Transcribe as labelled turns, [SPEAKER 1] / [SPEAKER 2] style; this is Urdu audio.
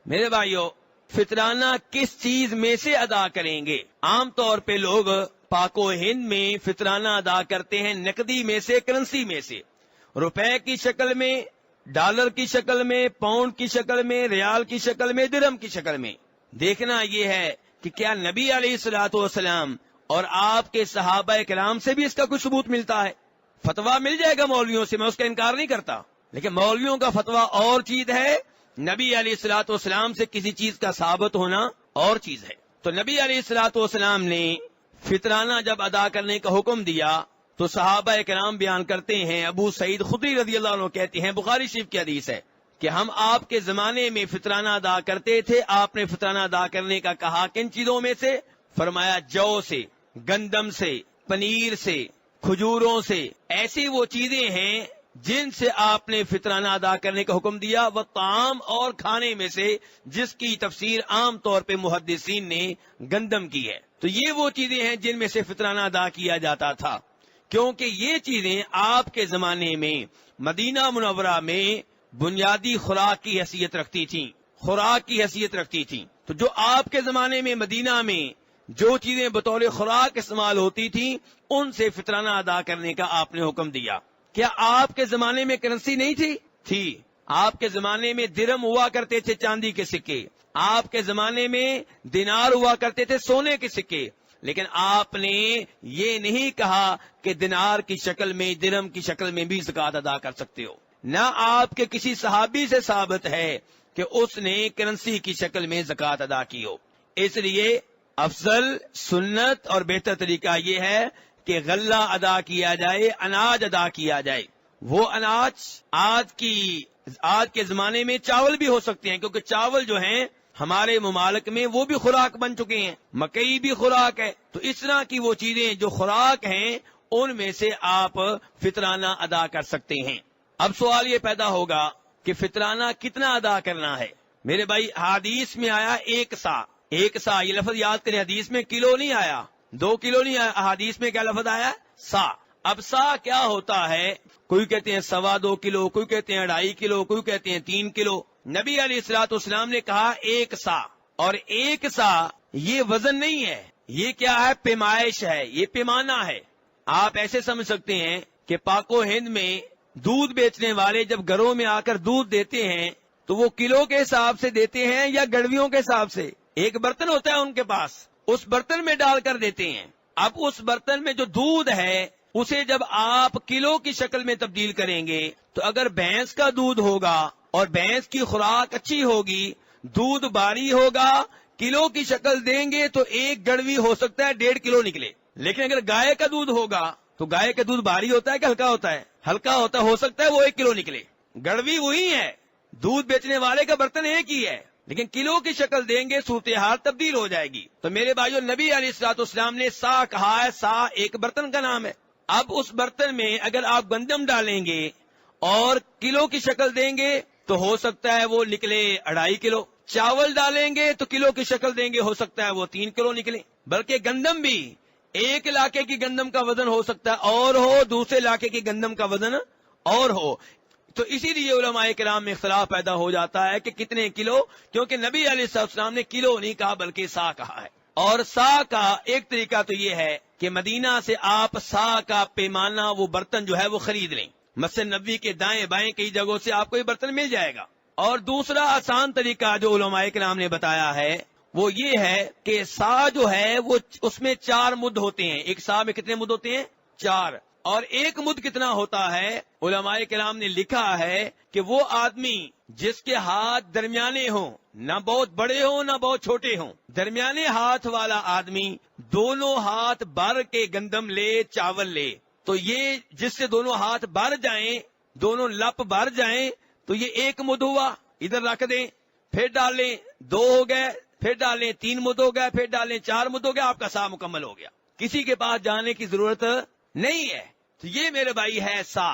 [SPEAKER 1] میرے بھائیو، فطرانہ کس چیز میں سے ادا کریں گے؟ عام طور پہ لوگ پاک و ہند میں فطرانہ ادا کرتے ہیں نقدی میں سے، کرنسی میں سے، روپے کی شکل میں، ڈالر کی شکل میں، پاؤنڈ کی شکل میں، ریال کی شکل میں، درہم کی شکل میں۔ دیکھنا یہ ہے کہ کیا نبی علیہ الصلوۃ والسلام اور آپ کے صحابہ کرام سے بھی اس کا کوئی ثبوت ملتا ہے؟ فتویٰ مل جائے گا مولویوں سے، میں اس کا انکار نہیں کرتا، لیکن مولویوں کا فتویٰ اور چیز ہے، نبی علیہ الصلوۃ والسلام سے کسی چیز کا ثابت ہونا اور چیز ہے۔ تو نبی علیہ الصلوۃ والسلام نے فطرانہ جب ادا کرنے کا حکم دیا تو صحابہ کرام بیان کرتے ہیں، ابو سعید خدری رضی اللہ عنہ کہتے ہیں، بخاری شریف کی حدیث ہے کہ ہم آپ کے زمانے میں فطرانہ ادا کرتے تھے، آپ نے فطرانہ ادا کرنے کا کہا کن چیزوں میں سے؟ فرمایا جو سے، گندم سے، پنیر سے، کھجوروں سے، ایسی وہ چیزیں ہیں جن سے آپ نے فطرانہ ادا کرنے کا حکم دیا، وہ طعام اور کھانے میں سے جس کی تفسیر عام طور پہ محدثین نے گندم کی ہے۔ تو یہ وہ چیزیں ہیں جن میں سے فطرانہ ادا کیا جاتا تھا، کیونکہ یہ چیزیں آپ کے زمانے میں مدینہ منورہ میں بنیادی خوراک کی حیثیت رکھتی تھیں، خوراک کی حیثیت رکھتی تھیں۔ تو جو آپ کے زمانے میں مدینہ میں جو چیزیں بطور خوراک استعمال ہوتی تھیں ان سے فطرانہ ادا کرنے کا آپ نے حکم دیا۔ کیا آپ کے زمانے میں کرنسی نہیں تھی؟ آپ کے زمانے میں درہم ہوا کرتے تھے، چاندی کے سکے، آپ کے زمانے میں دینار ہوا کرتے تھے، سونے کے سکے، لیکن آپ نے یہ نہیں کہا کہ دینار کی شکل میں، درہم کی شکل میں بھی زکوٰۃ ادا کر سکتے ہو۔ نہ آپ کے کسی صحابی سے ثابت ہے کہ اس نے کرنسی کی شکل میں زکوٰۃ ادا کی ہو۔ اس لیے افضل، سنت اور بہتر طریقہ یہ ہے کہ غلہ ادا کیا جائے، اناج ادا کیا جائے۔ وہ اناج آج کے زمانے میں چاول بھی ہو سکتے ہیں، کیونکہ چاول جو ہیں ہمارے ممالک میں وہ بھی خوراک بن چکے ہیں، مکئی بھی خوراک ہے۔ تو اس طرح کی وہ چیزیں جو خوراک ہیں ان میں سے آپ فطرانہ ادا کر سکتے ہیں۔ اب سوال یہ پیدا ہوگا کہ فطرانہ کتنا ادا کرنا ہے؟ میرے بھائی، حدیث میں آیا ایک سا، یہ لفظ یاد کریں، حدیث میں کلو نہیں آیا، 2 کلو نہیں آیا، حدیث میں کیا لفظ آیا؟ سا۔ اب سا کیا ہوتا ہے؟ کوئی کہتے ہیں 2.25 کلو، کوئی کہتے ہیں 2.5 کلو، کوئی کہتے ہیں 3 کلو۔ نبی علیہ الصلوۃ والسلام نے کہا ایک سا، اور ایک سا یہ وزن نہیں ہے، یہ کیا ہے؟ پیمائش ہے، یہ پیمانہ ہے۔ آپ ایسے سمجھ سکتے ہیں کہ پاک و ہند میں دودھ بیچنے والے جب گھروں میں آ کر دودھ دیتے ہیں تو وہ کلو کے حساب سے دیتے ہیں یا گڑویوں کے حساب سے؟ ایک برتن ہوتا ہے ان کے پاس، اس برتن میں ڈال کر دیتے ہیں۔ اب اس برتن میں جو دودھ ہے اسے جب آپ کلو کی شکل میں تبدیل کریں گے تو اگر بھینس کا دودھ ہوگا اور بھینس کی خوراک اچھی ہوگی، دودھ باری ہوگا، کلو کی شکل دیں گے تو ایک گڑوی ہو سکتا ہے 1.5 کلو نکلے۔ لیکن اگر گائے کا دودھ ہوگا تو گائے کا دودھ بھاری ہوتا ہے کہ ہلکا ہوتا ہے؟ ہلکا ہوتا ہے، ہو سکتا ہے وہ 1 کلو نکلے۔ گڑوی وہی ہے، دودھ بیچنے والے کا برتن ایک ہی ہے، لیکن کلو کی شکل دیں گے صورتحال تبدیل ہو جائے گی۔ تو میرے بھائیو، نبی علیہ الصلوۃ والسلام نے سا کہا ہے، سا ایک برتن کا نام ہے۔ اب اس برتن میں اگر آپ گندم ڈالیں گے اور کلو کی شکل دیں گے تو ہو سکتا ہے وہ نکلے 2.5 کلو، چاول ڈالیں گے تو کلو کی شکل دیں گے، ہو سکتا ہے وہ 3 کلو نکلے۔ بلکہ گندم بھی ایک علاقے کی گندم کا وزن ہو سکتا ہے اور ہو، دوسرے علاقے کی گندم کا وزن اور ہو۔ تو اسی لیے علماء کرام میں اختلاف پیدا ہو جاتا ہے کہ کتنے کلو، کیونکہ نبی علیہ السلام نے کلو نہیں کہا بلکہ سا کہا ہے۔ اور سا کا ایک طریقہ تو یہ ہے کہ مدینہ سے آپ سا کا پیمانہ، وہ برتن جو ہے وہ خرید لیں، مسجد نبوی کے دائیں بائیں کئی جگہوں سے آپ کو یہ برتن مل جائے گا۔ اور دوسرا آسان طریقہ جو علماء کرام نے بتایا ہے وہ یہ ہے کہ سا جو ہے وہ اس میں 4 مد ہوتے ہیں۔ ایک سا میں کتنے مد ہوتے ہیں؟ 4۔ اور ایک مد کتنا ہوتا ہے؟ علماء کرام نے لکھا ہے کہ وہ آدمی جس کے ہاتھ درمیانے ہوں، نہ بہت بڑے ہوں نہ بہت چھوٹے ہوں، درمیانے ہاتھ والا آدمی دونوں ہاتھ بھر کے گندم لے، چاول لے، تو یہ جس سے دونوں ہاتھ بھر جائیں، دونوں لپ بھر جائیں تو یہ 1 مد ہوا، ادھر رکھ دیں، پھر ڈالیں 2 ہو گئے، پھر ڈالیں 3 مد ہو گئے، پھر ڈالیں 4 مد ہو گیا، آپ کا سا مکمل ہو گیا، کسی کے پاس جانے کی ضرورت نہیں ہے۔ تو یہ میرے بھائی ہے سا۔